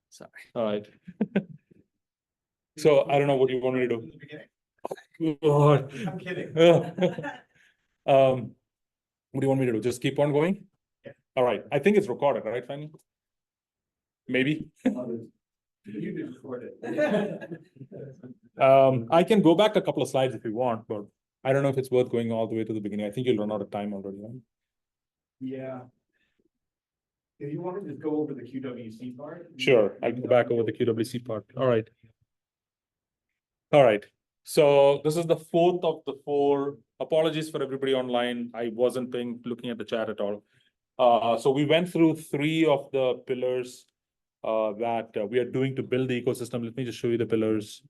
Sorry. All right. So I don't know what you want me to do. Lord. I'm kidding. What do you want me to do? Just keep on going? Yeah. All right. I think it's recorded, right, Fanny? Maybe. You did record it. I can go back a couple of slides if you want, but I don't know if it's worth going all the way to the beginning. I think you'll run out of time already. Right? Yeah. If you want to just go over the QWC part. Sure. I'll go back over the QWC part. All right. All right. So this is the fourth of the four. Apologies for everybody online. I wasn't looking at the chat at all. So we went through three of the pillars that we are doing to build the ecosystem. Let me just show you the pillars.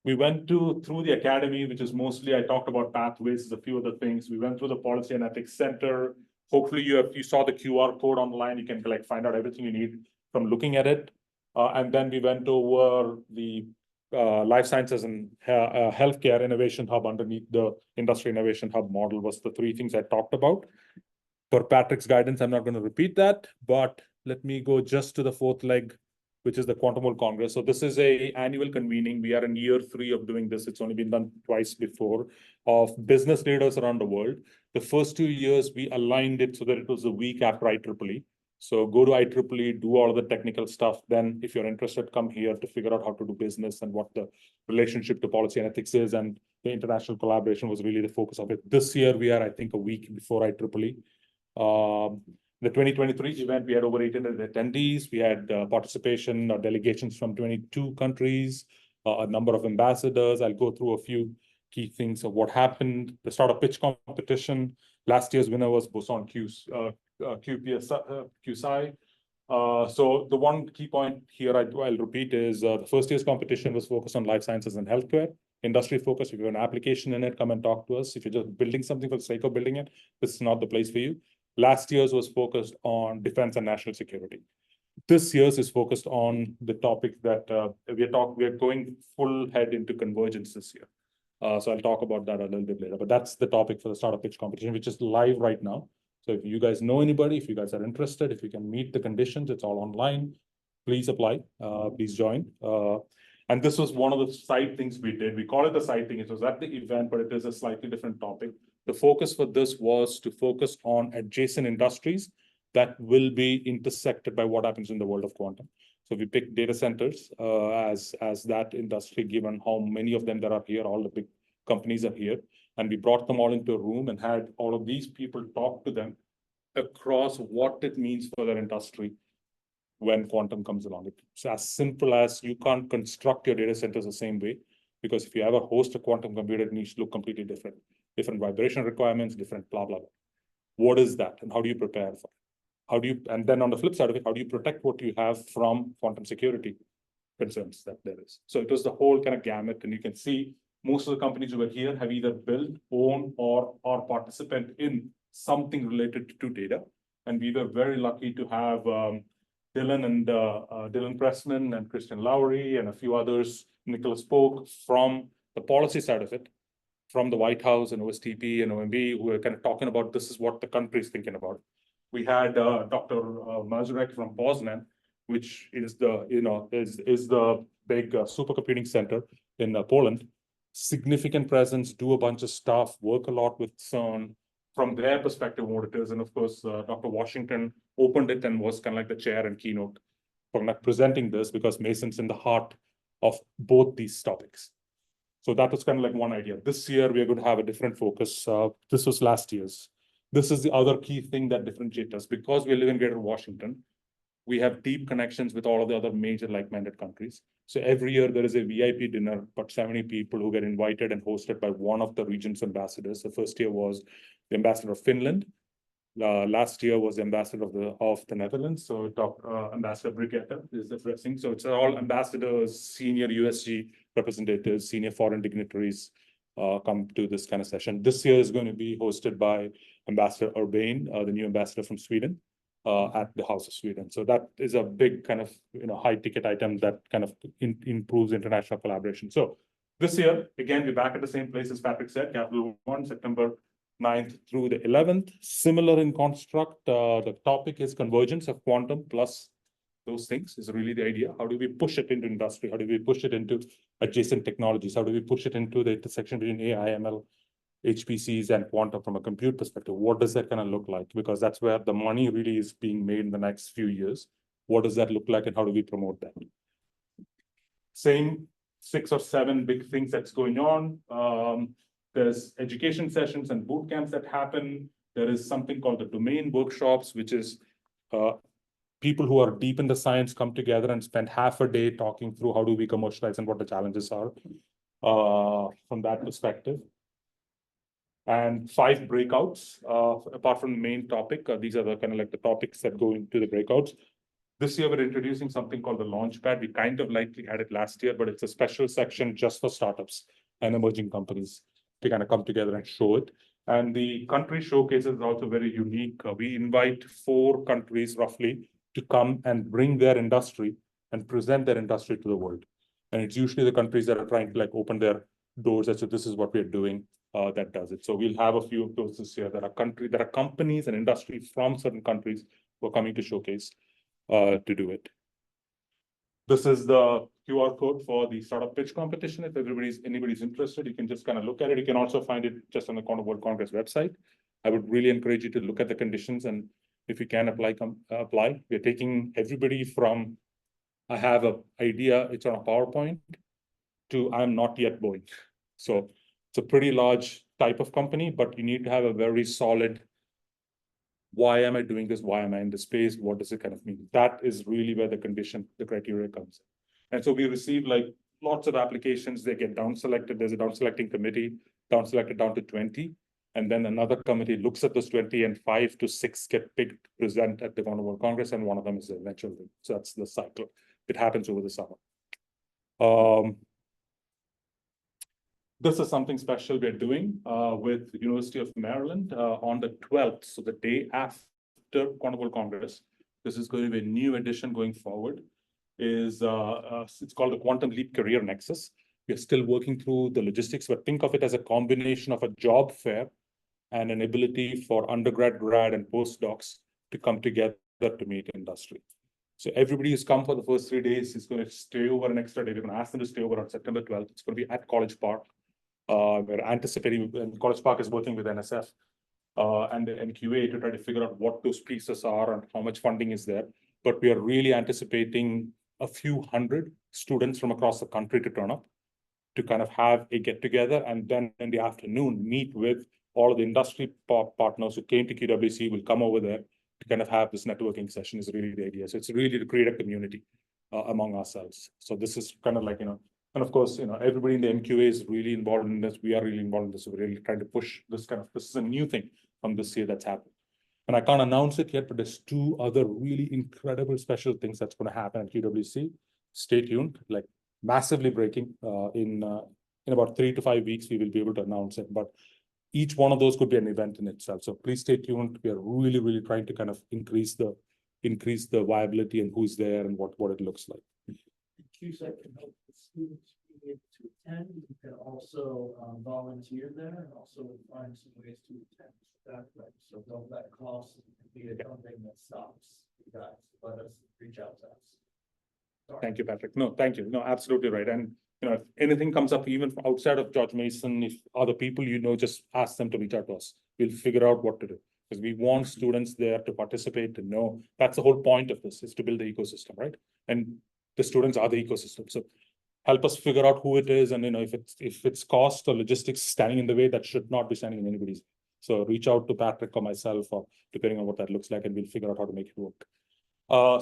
We went through the academy, which is mostly, I talked about pathways, a few other things. We went through the policy and ethics center. Hopefully you saw the QR code online. You can find out everything you need from looking at it. And then we went over the life sciences and healthcare innovation hub underneath the industry innovation hub model was the three things I talked about. For Patrick's guidance, I'm not going to repeat that, but let me go just to the fourth leg, which is the Quantum World Congress. So this is a annual convening. We are in year 3 of doing this. It's only been done twice before, of business leaders around the world. The first 2 years, we aligned it so that it was a week after IEEE. So go to IEEE, do all of the technical stuff. Then if you're interested, come here to figure out how to do business and what the relationship to policy and ethics is. And the international collaboration was really the focus of it. This year, we are, I think, a week before IEEE. The 2023 event, we had over 800 attendees. We had participation or delegations from 22 countries, a number of ambassadors. I'll go through a few key things of what happened. The startup pitch competition. Last year's winner was Boson QSI. So the one key point here I'll repeat is the first year's competition was focused on life sciences and healthcare. Industry focus. If you have an application in it, come and talk to us. If you're just building something for the sake of building it, this is not the place for you. Last year's was focused on defense and national security. This year's is focused on the topic that we are going full head into convergence this year. So I'll talk about that a little bit later, but that's the topic for the startup pitch competition, which is live right now. So if you guys know anybody, if you guys are interested, if you can meet the conditions, it's all online. Please apply, please join. And this was one of the side things we did. We call it a side thing. It was at the event, but it is a slightly different topic. The focus for this was to focus on adjacent industries that will be intersected by what happens in the world of quantum. So we picked data centers as that industry, given how many of them there are here, all the big companies are here. And we brought them all into a room and had all of these people talk to them across what it means for their industry when quantum comes along. It's as simple as you can't construct your data centers the same way, because if you ever host a quantum computer, it needs to look completely different. Different vibration requirements, different blah, blah, blah. What is that? And how do you prepare for it? And then on the flip side of it, how do you protect what you have from quantum security concerns that there is? So it was the whole kind of gamut. And you can see most of the companies who are here have either built, own, or are participant in something related to data. And we were very lucky to have Dylan Pressman and Christian Lowry and a few others. Nicholas spoke from the policy side of it, from the White House and OSTP and OMB, who were kind of talking about this is what the country is thinking about. We had Dr. Mazurek from Poznan, which is the big supercomputing center in Poland. Significant presence, do a bunch of stuff, work a lot with CERN from their perspective, what it is. And of course, Dr. Washington opened it and was kind of like the chair and keynote for presenting this, because Mason's in the heart of both these topics. So that was kind of like one idea. This year, we are going to have a different focus. This was last year's. This is the other key thing that differentiates us. Because we live in Greater Washington, we have deep connections with all of the other major like-minded countries. So every year there is a VIP dinner, about 70 people who get invited and hosted by one of the region's ambassadors. The first year was the ambassador of Finland. Last year was the ambassador of the Netherlands. So Ambassador Brigitte is addressing. So it's all ambassadors, senior USG representatives, senior foreign dignitaries come to this kind of session. This year is going to be hosted by Ambassador Urbane, the new ambassador from Sweden, at the House of Sweden. So that is a big kind of high ticket item that kind of improves international collaboration. So This year, again, we're back at the same place as Patrick said, Capital One, September 9th through the 11th. Similar in construct, the topic is convergence of quantum plus those things is really the idea. How do we push it into industry? How do we push it into adjacent technologies? How do we push it into the intersection between AI, ML, HPCs, and quantum from a compute perspective? What does that kind of look like? Because that's where the money really is being made in the next few years. What does that look like and how do we promote that? Same 6 or 7 big things that's going on. There's education sessions and boot camps that happen. There is something called the domain workshops, which is people who are deep in the science come together and spend half a day talking through how do we commercialize and what the challenges are from that perspective. And 5 breakouts, apart from the main topic. These are the kind of like the topics that go into the breakouts. This year, we're introducing something called the Launchpad. We kind of likely had it last year, but it's a special section just for startups and emerging companies to kind of come together and show it. And the country showcase is also very unique. We invite 4 countries roughly to come and bring their industry and present their industry to the world. And it's usually the countries that are trying to like open their doors and say, this is what we're doing, that does it. So we'll have a few of those this year. There are companies and industry from certain countries who are coming to showcase to do it. This is the QR code for the startup pitch competition. If anybody's interested, you can just kind of look at it. You can also find it just on the Quantum World Congress website. I would really encourage you to look at the conditions, and if you can apply, apply. We're taking everybody from, I have an idea, it's on a PowerPoint, to I'm not yet Boeing. So it's a pretty large type of company, but you need to have a very solid, why am I doing this? Why am I in this space? What does it kind of mean? That is really where the criteria comes in. And so we receive like lots of applications. They get down selected. There's a down selecting committee, down selected down to 20. And then another committee looks at those 20 and 5 to 6 get picked to present at the Quantum World Congress. And one of them is the eventual win. So that's the cycle. It happens over the summer. This is something special we're doing with the University of Maryland on the 12th, so the day after Quantum World Congress. This is going to be a new edition going forward. It's called the Quantum Leap Career Nexus. We're still working through the logistics, but think of it as a combination of a job fair and an ability for undergrad, grad, and postdocs to come together to meet industry. So everybody who's come for the first 3 days is going to stay over an extra day. We're going to ask them to stay over on September 12th. It's going to be at College Park. We're anticipating, and College Park is working with NSF and the NQA to try to figure out what those pieces are and how much funding is there. But we are really anticipating a few hundred students from across the country to turn up to kind of have a get together, and then in the afternoon meet with all of the industry partners who came to QWC will come over there to kind of have this networking session is really the idea. So it's really to create a community among ourselves. So this is kind of like, and of course, everybody in the NQA is really involved in this. We are really involved in this. So we're really trying to push this this is a new thing from this year that's happened. And I can't announce it yet, but there's 2 other really incredible special things that's going to happen at QWC. Stay tuned, like massively breaking in about 3 to 5 weeks, we will be able to announce it. But each one of those could be an event in itself. So please stay tuned. We are really, really trying to kind of increase the viability and who's there and what it looks like. QSEC can help the students be able to attend. You can also volunteer there and also find some ways to attend that way. So don't let costs be something that stops you guys. Let us reach out to us. Sorry. Thank you, Patrick. No, thank you. No, absolutely right. And if anything comes up, even from outside of George Mason, if other people just ask them to reach out to us. We'll figure out what to do. Because we want students there to participate, to know. That's the whole point of this, is to build the ecosystem, right? And the students are the ecosystem. So help us figure out who it is. And if it's cost or logistics standing in the way, that should not be standing in anybody's. So reach out to Patrick or myself, or depending on what that looks like, and we'll figure out how to make it work.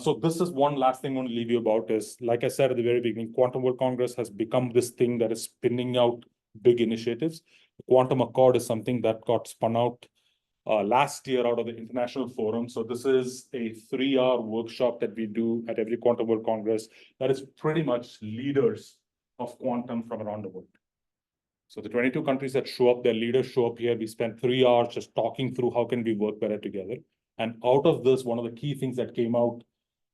So this is one last thing I want to leave you about is, like I said at the very beginning, Quantum World Congress has become this thing that is spinning out big initiatives. The Quantum Accord is something that got spun out last year out of the International Forum. So this is a 3-hour workshop that we do at every Quantum World Congress that is pretty much leaders of quantum from around the world. So the 22 countries that show up, their leaders show up here. We spent 3 hours just talking through how can we work better together. And out of this, one of the key things that came out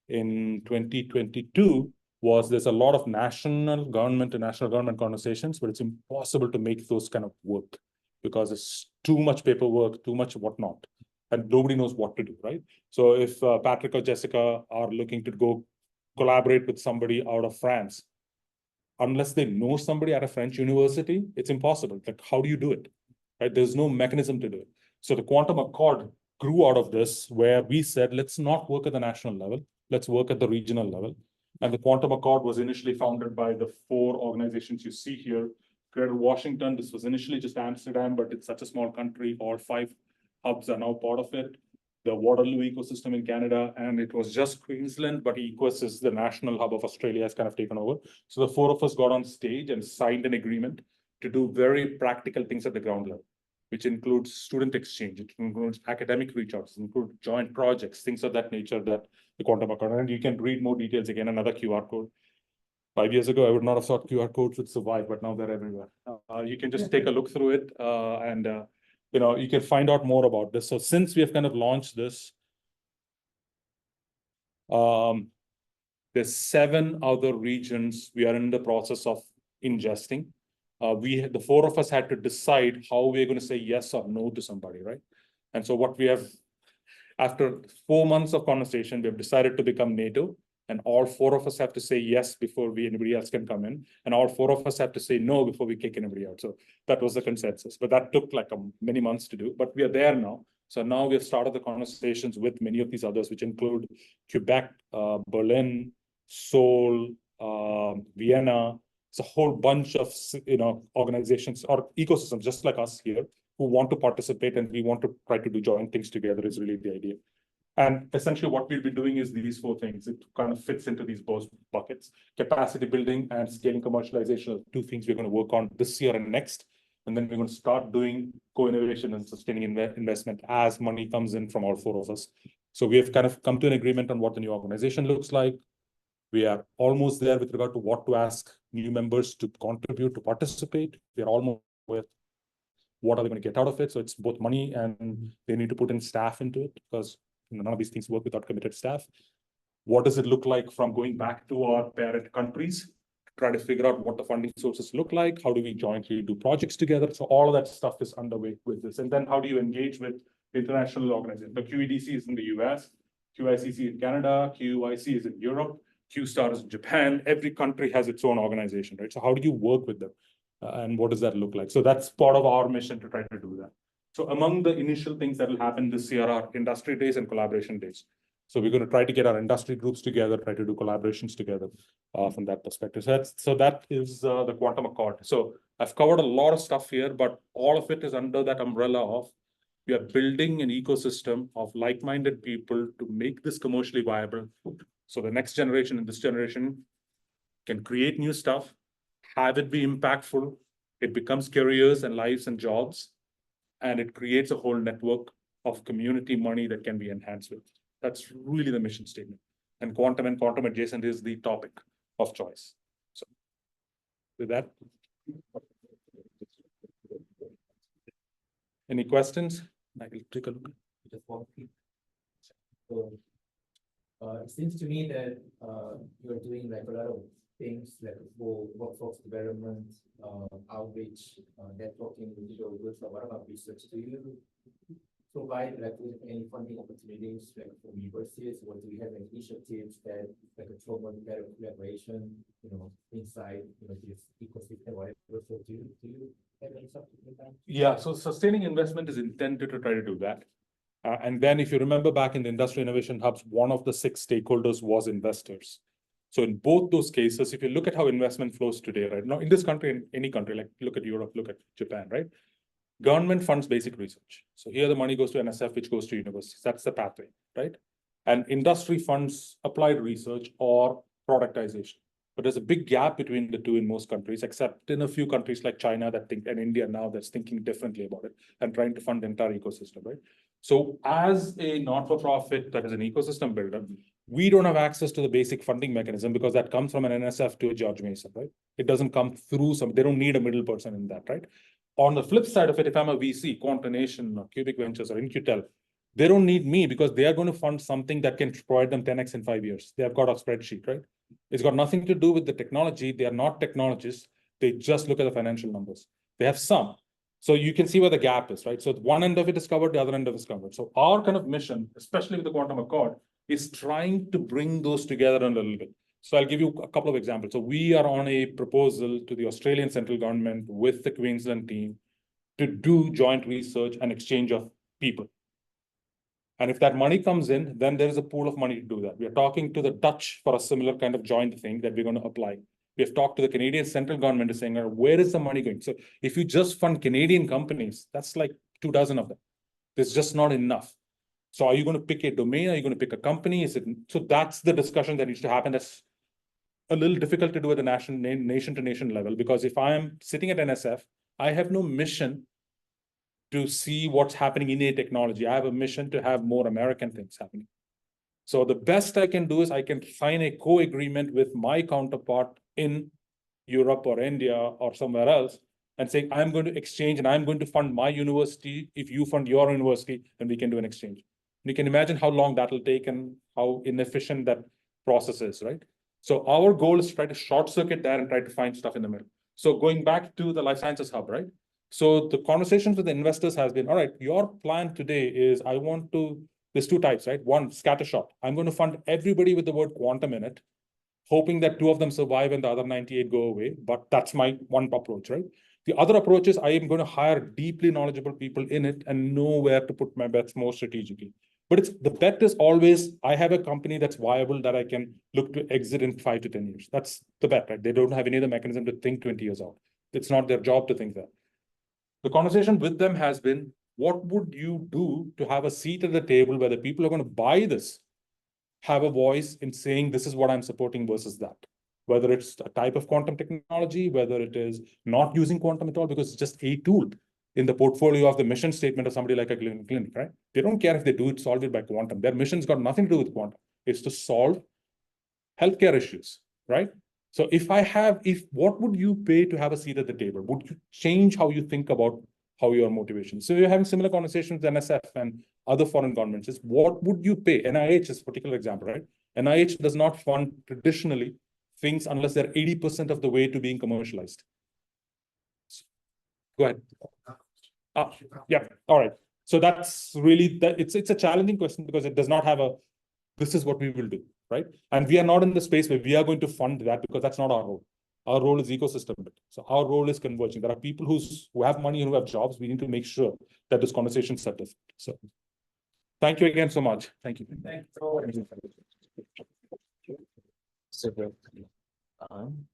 in 2022 was there's a lot of national government to national government conversations, but it's impossible to make those kind of work because it's too much paperwork, too much whatnot, and nobody knows what to do, right? So if Patrick or Jessica are looking to go collaborate with somebody out of France, unless they know somebody at a French university, it's impossible. Like, how do you do it? Right? There's no mechanism to do it. So the Quantum Accord grew out of this, where we said, let's not work at the national level, let's work at the regional level. And the Quantum Accord was initially founded by the 4 organizations you see here. Greater Washington, this was initially just Amsterdam, but it's such a small country, all 5 hubs are now part of it. The Waterloo ecosystem in Canada, and it was just Queensland, but EQUIS is the national hub of Australia, has kind of taken over. So the 4 of us got on stage and signed an agreement to do very practical things at the ground level, which includes student exchange, it includes academic reach outs, includes joint projects, things of that nature that the Quantum Accord. And you can read more details again, another QR code. 5 years ago, I would not have thought QR codes would survive, but now they're everywhere. You can just take a look through it, and you can find out more about this. So since we have kind of launched this, there's 7 other regions we are in the process of ingesting. The 4 of us had to decide how we're going to say yes or no to somebody, right? And so what we have, after 4 months of conversation, we have decided to become NATO. And all 4 of us have to say yes before anybody else can come in. And all 4 of us have to say no before we kick anybody out. So that was the consensus. But that took like many months to do. But we are there now. So now we have started the conversations with many of these others, which include Quebec, Berlin, Seoul, Vienna. It's a whole bunch of organizations or ecosystems just like us here who want to participate, and we want to try to do joint things together is really the idea. And essentially what we'll be doing is these 4 things. It kind of fits into these both buckets. Capacity building and scaling commercialization are 2 things we're going to work on this year and next. And then we're going to start doing co-innovation and sustaining investment as money comes in from all 4 of us. So we have kind of come to an agreement on what the new organization looks like. We are almost there with regard to what to ask new members to contribute, to participate. We are almost with what are they going to get out of it. So it's both money and they need to put in staff into it, because none of these things work without committed staff. What does it look like from going back to our parent countries, try to figure out what the funding sources look like? How do we jointly do projects together? So all of that stuff is underway with this. And then how do you engage with international organizations? The QEDC is in the US, QICC in Canada, QIC is in Europe, QSTAR is in Japan. Every country has its own organization, right? So how do you work with them? And what does that look like? So that's part of our mission to try to do that. So among the initial things that will happen this year are industry days and collaboration days. So we're going to try to get our industry groups together, try to do collaborations together from that perspective. So that is the Quantum Accord. So I've covered a lot of stuff here, but all of it is under that umbrella of we are building an ecosystem of like-minded people to make this commercially viable. So the next generation and this generation can create new stuff, have it be impactful. It becomes careers and lives and jobs. And it creates a whole network of community money that can be enhanced with. That's really the mission statement. And quantum adjacent is the topic of choice. So with that, any questions? I will take a look. Just one thing. So, it seems to me that you're doing like a lot of things like for workforce development, outreach, networking, digital goods. What about research? Do you provide like any funding opportunities like for universities, or do you have any initiatives that like a promote better collaboration, inside this ecosystem, whatever? So do you have any something like that? Yeah, so sustaining investment is intended to try to do that. And then if you remember back in the industry innovation hubs, one of the 6 stakeholders was investors. So in both those cases, if you look at how investment flows today, right now in this country, in any country, like look at Europe, look at Japan, right? Government funds basic research. So here the money goes to NSF, which goes to universities. That's the pathway, right? And industry funds applied research or productization. But there's a big gap between the two in most countries, except in a few countries like China that think, and India now that's thinking differently about it and trying to fund the entire ecosystem, right? So as a not-for-profit that is an ecosystem builder, we don't have access to the basic funding mechanism because that comes from an NSF to a George Mason, right? It doesn't come through they don't need a middle person in that, right? On the flip side of it, if I'm a VC, Quantination or Cubic Ventures or InQtel, they don't need me because they are going to fund something that can provide them 10x in 5 years. They have got a spreadsheet, right? It's got nothing to do with the technology. They are not technologists. They just look at the financial numbers. They have some. So you can see where the gap is, right? So one end of it is covered, the other end of it is covered. So our kind of mission, especially with the Quantum Accord, is trying to bring those together a little bit. So I'll give you a couple of examples. So we are on a proposal to the Australian central government with the Queensland team to do joint research and exchange of people. And if that money comes in, then there is a pool of money to do that. We are talking to the Dutch for a similar kind of joint thing that we're going to apply. We have talked to the Canadian central government saying, where is the money going? So if you just fund Canadian companies, that's like 24 of them. There's just not enough. So are you going to pick a domain? Are you going to pick a company? Is it so? That's the discussion that needs to happen. That's a little difficult to do at the nation to nation level, because if I am sitting at NSF, I have no mission to see what's happening in a technology. I have a mission to have more American things happening. So the best I can do is I can sign a co-agreement with my counterpart in Europe or India or somewhere else and say, I'm going to exchange and I'm going to fund my university. If you fund your university, then we can do an exchange. And you can imagine how long that will take and how inefficient that process is, right? So our goal is to try to short circuit that and try to find stuff in the middle. So going back to the life sciences hub, right? So the conversations with the investors has been, all right, your plan today is I want to, there's two types, right? One, scattershot. I'm going to fund everybody with the word quantum in it, hoping that 2 of them survive and the other 98 go away. But that's my one approach, right? The other approach is I am going to hire deeply knowledgeable people in it and know where to put my bets more strategically. But it's the bet is always, I have a company that's viable that I can look to exit in 5 to 10 years. That's the bet, right? They don't have any other mechanism to think 20 years out. It's not their job to think that. The conversation with them has been, what would you do to have a seat at the table where the people who are going to buy this have a voice in saying, this is what I'm supporting versus that? Whether it's a type of quantum technology, whether it is not using quantum at all, because it's just a tool in the portfolio of the mission statement of somebody like a clinic, right? They don't care if they do it, solve it by quantum. Their mission's got nothing to do with quantum. It's to solve healthcare issues, right? So what would you pay to have a seat at the table? Would you change how you think about how your motivation? So you're having similar conversations with NSF and other foreign governments. Is what would you pay? NIH is a particular example, right? NIH does not fund traditionally things unless they're 80% of the way to being commercialized. Go ahead. Yeah, all right. So that's really, it's a challenging question because it does not have a, this is what we will do, right? And we are not in the space where we are going to fund that because that's not our role. Our role is ecosystem. So our role is converging. There are people who have money and who have jobs. We need to make sure that this conversation is set. So thank you again so much. Thank you. Thank you.